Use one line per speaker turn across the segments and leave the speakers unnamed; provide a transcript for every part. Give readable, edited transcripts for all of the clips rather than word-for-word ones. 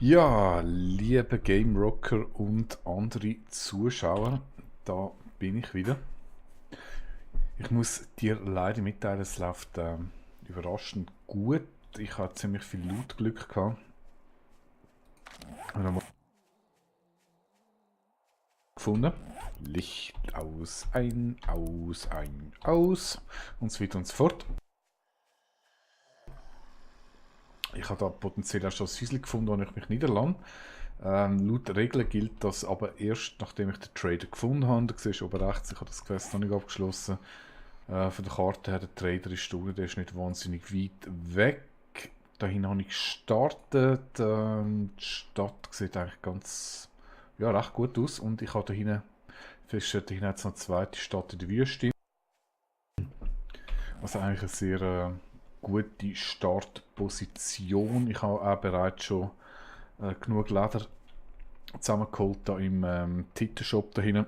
Ja, liebe Game Rocker und andere Zuschauer, da bin ich wieder. Ich muss dir leider mitteilen, es läuft überraschend gut. Ich habe ziemlich viel Lootglück gehabt. Und dann gefunden. Licht aus, ein, aus, ein, aus und so weiter und so fort. Ich habe da potenziell auch schon ein Häuschen gefunden, wo ich mich niederlasse. Laut der Regeln gilt das aber erst, nachdem ich den Trader gefunden habe. Du siehst oben rechts, ich habe das Quest noch nicht abgeschlossen. Von der Karte her, der Trader ist unten, der ist nicht wahnsinnig weit weg. Dahin habe ich gestartet. Die Stadt sieht eigentlich ganz, ja, recht gut aus. Und ich habe da hinten festgestellt, da hinten hat es noch eine zweite Stadt in der Wüste. Also eigentlich eine sehr gute Startposition. Ich habe auch bereits schon genug Leder zusammengeholt da im Titelshop da hinten,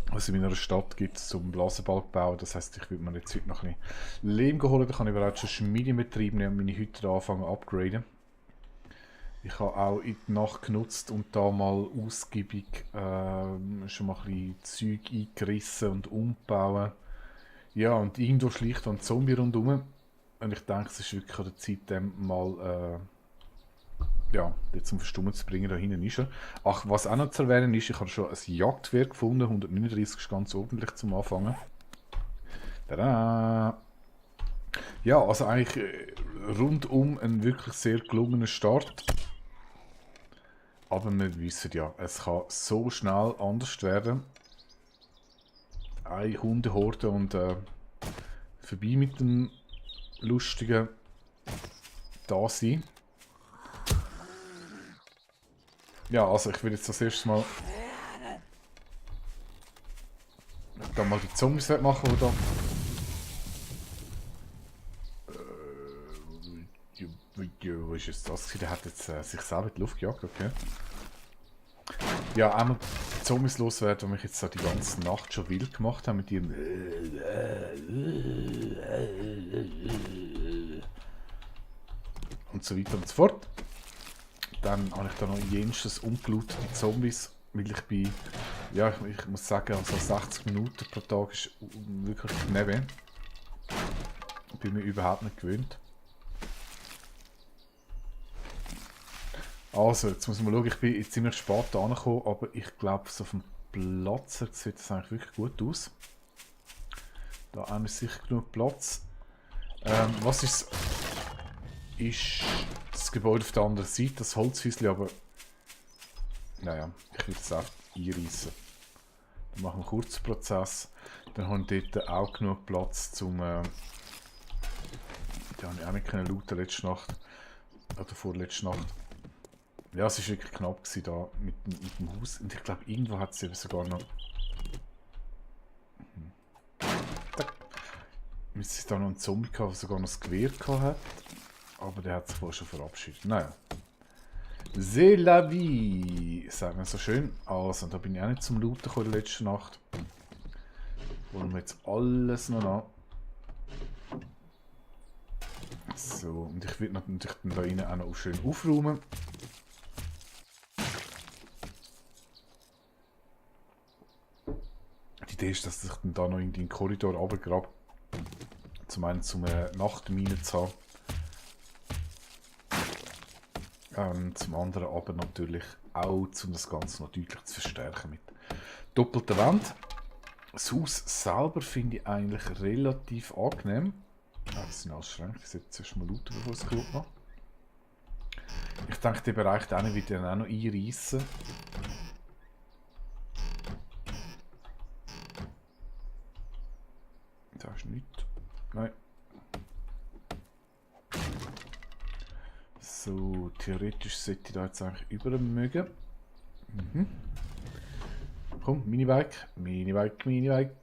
was es in meiner Stadt gibt, zum Blasenbalg bauen. Das heisst, ich würde mir jetzt heute noch ein bisschen Lehm holen. Da kann ich bereits schon Schmiede betreiben und meine Hütte anfangen zu upgraden. Ich habe auch in der Nacht genutzt und da mal ausgiebig schon mal ein bisschen Zeug eingerissen und umbauen. Ja, und irgendwo schlicht ein Zombie rundherum. Und ich denke, es ist wirklich an der Zeit, dem mal ja, den zum Verstummen zu bringen. Da hinten ist er. Ach, was auch noch zu erwähnen ist, ich habe schon ein Jagdgewehr gefunden. 139 ist ganz ordentlich zum Anfangen. Tada! Ja, also eigentlich rundum ein wirklich sehr gelungener Start. Aber wir wissen ja, es kann so schnell anders werden. Eine Hundehorde und vorbei mit dem lustigen Dasein. Ja, also ich will jetzt das erste Mal da mal die Zombies machen, die da. Wo ist es das? Der hat jetzt sich selber in die Luft gejagt, okay. Ja, einmal die Zombies loswerden, die mich jetzt die ganze Nacht schon wild gemacht haben mit ihrem und so weiter und so fort. Dann habe ich da noch jenstes ungelutete Zombies, weil ich bin, ja, ich muss sagen, also 60 Minuten pro Tag ist wirklich neben. Ich bin mir überhaupt nicht gewöhnt. Also, jetzt muss man schauen, ich bin jetzt ziemlich spät angekommen, aber ich glaube, so auf dem Platz sieht das eigentlich wirklich gut aus. Da haben wir sicher genug Platz. Was ist das Gebäude auf der anderen Seite, das Holzhäuschen, aber naja, ich will es einfach einreißen. Dann machen wir einen kurzen Prozess. Dann haben wir dort auch genug Platz zum. Da habe ich auch nicht können looten letzte Nacht. Oder vorletzte Nacht. Ja, es war wirklich knapp gewesen, da mit dem Haus. Und ich glaube, irgendwo hat es eben sogar noch. Müsste es da noch einen Zombie gehabt, der sogar noch das Gewehr gehabt hat. Aber der hat sich wohl schon verabschiedet. Naja. C'est la vie, sagt man so schön. Also, da bin ich auch nicht zum Looten gekommen letzte Nacht. Holen wir jetzt alles noch an. So, und ich will natürlich dann da rein auch noch schön aufräumen. Die Idee ist, dass ich dann da noch in den Korridor runtergrabe. Zum einen zum Nachtmine zu haben. Zum anderen aber natürlich auch, um das Ganze noch deutlich zu verstärken mit doppelter Wand. Das Haus selber finde ich eigentlich relativ angenehm. Ah, das sind alles Schränke. Ich sollte zuerst mal looten, bevor ich es kaputt mache. Ich denke, den Bereich dann wird dann auch noch einreißen. Da ist nichts. Nein. So, theoretisch sollte ich da jetzt eigentlich über mögen. Mhm. Komm, Minibike, Minibike, Minibike.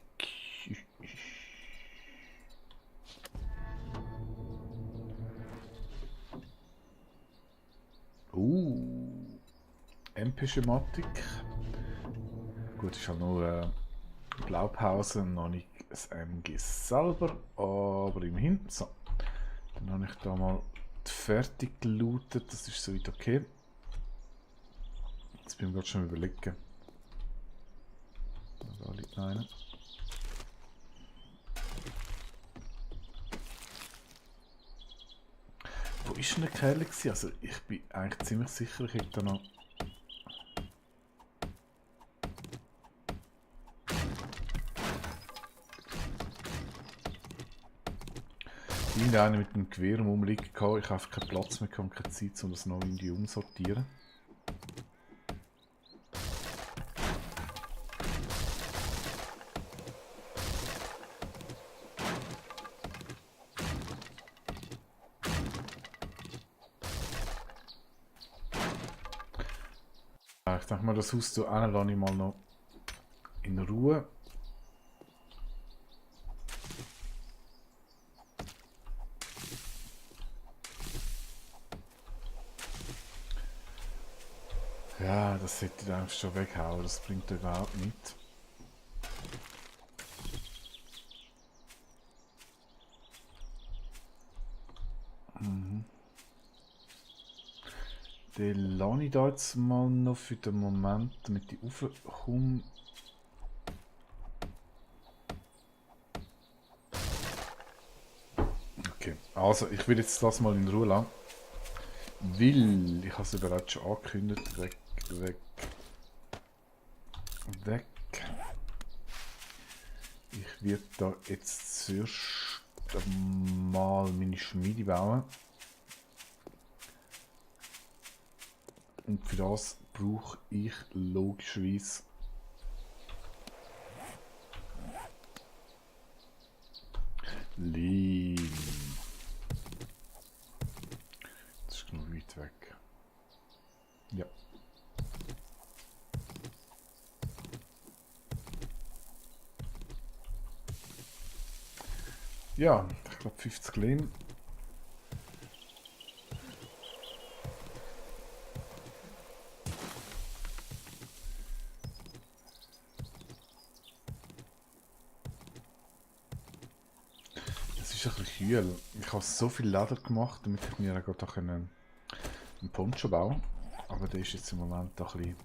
MP-Schematik. Gut, ist halt nur Blaupause, noch nicht das MG selber, aber immerhin. So, dann habe ich da mal fertig gelootet, das ist soweit okay. Jetzt bin ich gerade schon überlegen. Da liegt noch einer. Wo ist denn der Kerl gewesen? Also ich bin eigentlich ziemlich sicher, ich hätte da noch... Irgendeiner mit dem Gewehr rumliegen gehabt. Ich habe einfach keinen Platz mehr und keine Zeit, um das noch irgendwie umsortieren. Ich denke mal, das Haus hier lasse ich mal noch in Ruhe. Ja, das hätte ich einfach schon weghauen, das bringt überhaupt nichts. Den lasse ich da jetzt mal noch für den Moment, damit ich raufkomme. Okay, also ich will jetzt das mal in Ruhe lassen. Weil, ich habe es ja bereits schon angekündigt, weg, weg, weg. Ich werde da jetzt zuerst mal meine Schmiede bauen. Und für das brauche ich logischerweise Lehm. Das ist genug weit weg. Ja. Ja, ich glaube 50 Lehm. Es ist ein bisschen kühl. Ich habe so viel Leder gemacht, damit ich mir gerade einen Poncho bauen kann. Aber der ist jetzt im Moment ein bisschen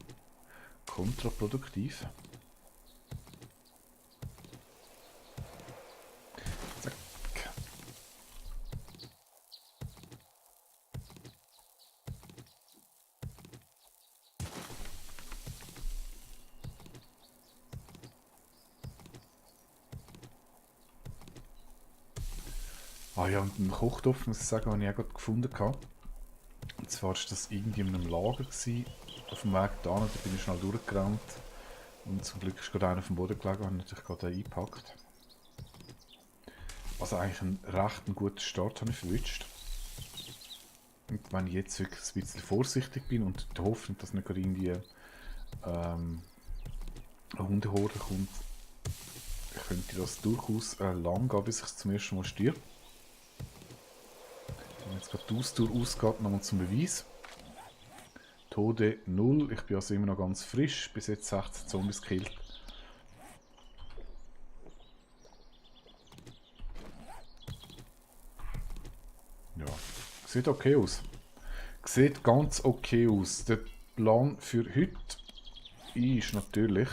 kontraproduktiv. Zack. Ah ja, und einen Kochtopf, muss ich sagen, habe ich auch gerade gefunden. Und zwar war das irgendwie in einem Lager gewesen. Auf dem Weg da, da bin ich schnell durchgerannt. Und zum Glück ist gerade einer auf dem Boden gelegen und natürlich gerade eingepackt. Also eigentlich einen recht guten Start habe ich verwünscht. Und wenn ich jetzt wirklich ein bisschen vorsichtig bin und die Hoffnung, dass nicht gerade irgendwie eine Hundehorde kommt, könnte das durchaus lang gehen, bis ich zum ersten Mal stirb. Wenn jetzt gerade die Ausdauer ausgeht, nochmal zum Beweis. Tode 0, ich bin also immer noch ganz frisch, bis jetzt 16 Zombies gekillt. Ja, sieht okay aus. Sieht ganz okay aus. Der Plan für heute ist natürlich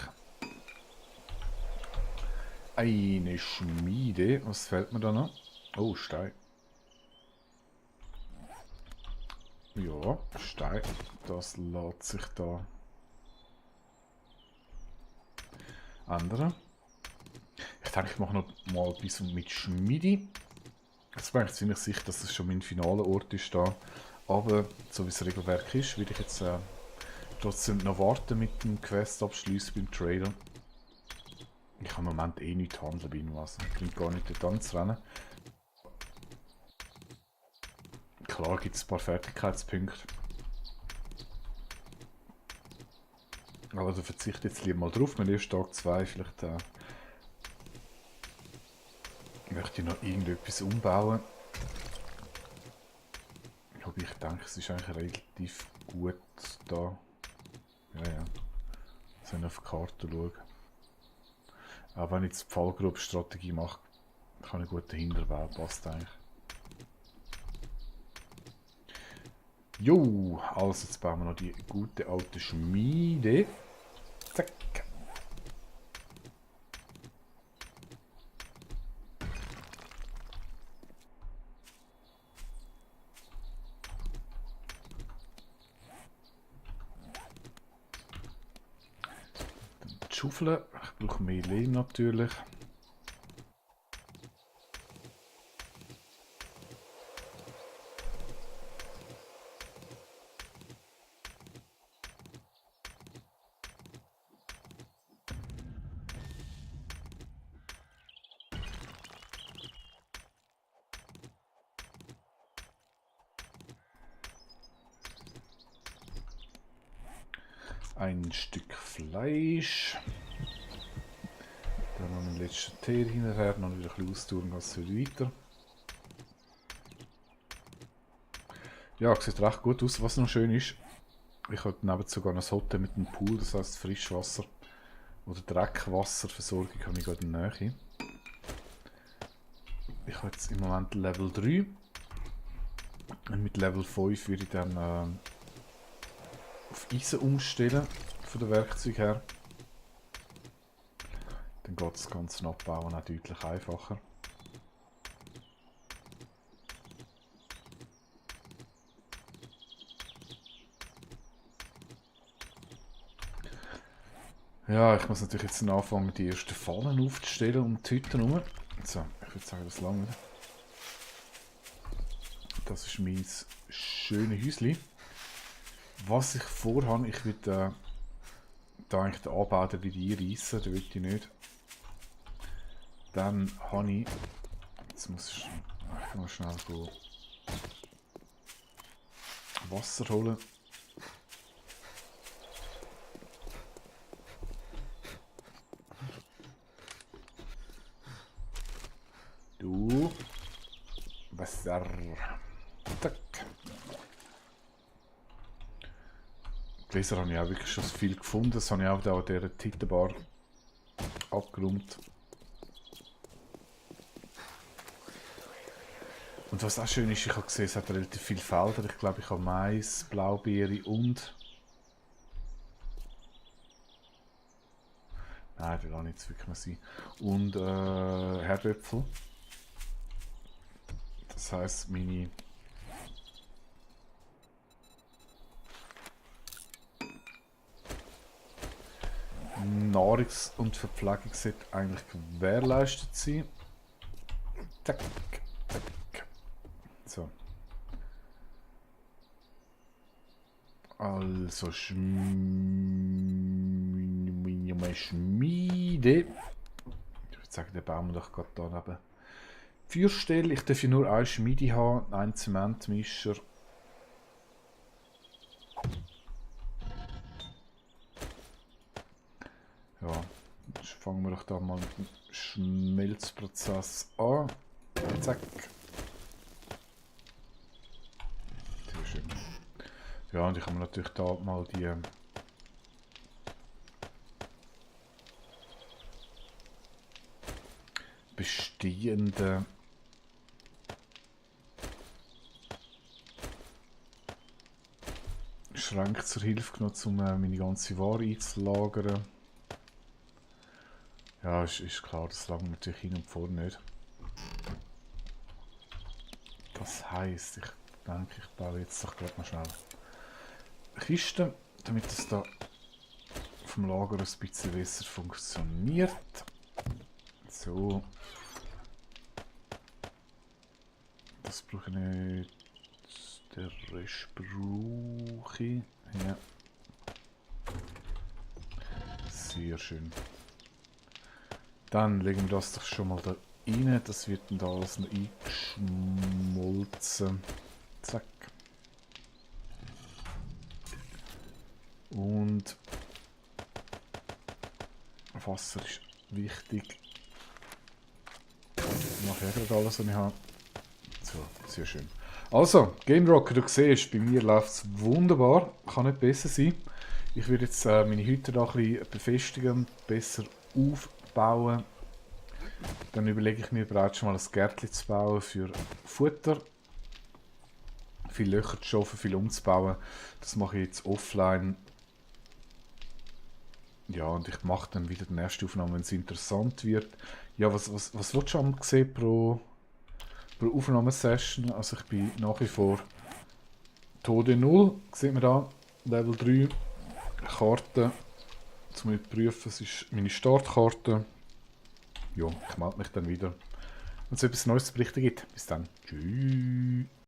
eine Schmiede. Was fällt mir da noch? Oh, Stein. Ja, Stein. Das lässt sich da ändern. Ich denke, ich mache noch mal ein bisschen mit Schmiede. Jetzt bin ich ziemlich sicher, dass es schon mein finaler Ort ist da. Aber so wie das Regelwerk ist, will ich jetzt trotzdem noch warten mit dem Quest abschließen beim Trader. Ich habe im Moment eh nichts handeln bei was. Ich bin gar nicht dort anzurennen. Klar gibt es ein paar Fertigkeitspunkte. Aber da verzichte ich jetzt lieber mal drauf. Mein erster Tag 2 vielleicht möchte ich noch irgendetwas umbauen. Aber ich denke, es ist eigentlich relativ gut da. Ja, ja. Sollen auf die Karte schauen. Auch wenn ich jetzt die Fallgrube-Strategie mache, kann ich gut dahinter bauen. Passt eigentlich. Jo, also jetzt bauen wir noch die gute alte Schmiede. Zack. Dann die Schaufel. Ich brauche mehr Lehm natürlich. Ein Stück Fleisch. Dann noch einen letzten Teer hinterher, noch wieder ein bisschen austun, geht es wieder weiter. Ja, sieht recht gut aus. Was noch schön ist, ich habe neben sogar ein Hotel mit einem Pool, das heisst Frischwasser oder Dreckwasserversorgung habe ich gerade in der Nähe. Ich habe jetzt im Moment Level 3. Und mit Level 5 würde ich dann auf Eisen umstellen, von den Werkzeugen her. Dann geht das ganze Abbauen auch deutlich einfacher. Ja, ich muss natürlich jetzt anfangen, die ersten Fallen aufzustellen um die Hütten herum. So, ich würde sagen, das lange. Das ist mein schönes Häuschen. Was ich vorhabe, ich würde da eigentlich den Anbau wieder einreissen, den will ich nicht. Dann habe ich, jetzt muss ich mal schnell Wasser holen. Du, Wasser. Zack. Gläser habe ich auch wirklich schon viel gefunden. Das habe ich auch da an dieser Titelbar abgeräumt. Und was auch schön ist, ich habe gesehen, es hat relativ viele Felder. Ich glaube, ich habe Mais, Blaubeere und... Nein, will auch nicht wirklich mehr sein. Und Herdöpfel. Das heisst, meine... Nahrungs- und Verpflegung sollte eigentlich gewährleistet sein. Zack, zack. So. Also Schmiede. Ich würde sagen, den bauen wir doch gerade da neben. Feuerstelle. Ich darf ja nur eine Schmiede haben, einen Zementmischer. Ja, jetzt fangen wir doch da mal mit dem Schmelzprozess an. Zack. Sehr schön. Ja, und ich habe mir natürlich da mal die bestehenden Schränke zur Hilfe genommen, um meine ganze Ware einzulagern. Ja, ist klar, das langt natürlich hin und vor nicht. Das heisst, ich denke, ich baue jetzt doch gerade mal schnell eine Kiste, damit es da vom Lager ein bisschen besser funktioniert. So. Das brauche ich nicht. Den Rest brauche ich. Ja. Sehr schön. Dann legen wir das doch schon mal da rein. Das wird dann da alles noch eingeschmolzen. Zack. Und Wasser ist wichtig. Nachher alles, was ich habe. So, sehr schön. Also, Game Rocker, du siehst, bei mir läuft es wunderbar. Kann nicht besser sein. Ich würde jetzt meine Hütte da ein bisschen befestigen, besser aufbauen. Dann überlege ich mir bereits schon mal ein Gärtchen zu bauen für Futter. viele Löcher zu schaffen, viel umzubauen. Das mache ich jetzt offline. Ja, und ich mache dann wieder die nächste Aufnahme, wenn es interessant wird. Ja, was willst du am sehen pro Aufnahmesession? Also ich bin nach wie vor Tode 0, sieht man da, Level 3, Karte, zum überprüfen, das ist meine Startkarte. Ja, ich melde mich dann wieder, wenn es etwas Neues zu berichten gibt. Bis dann. Tschüss.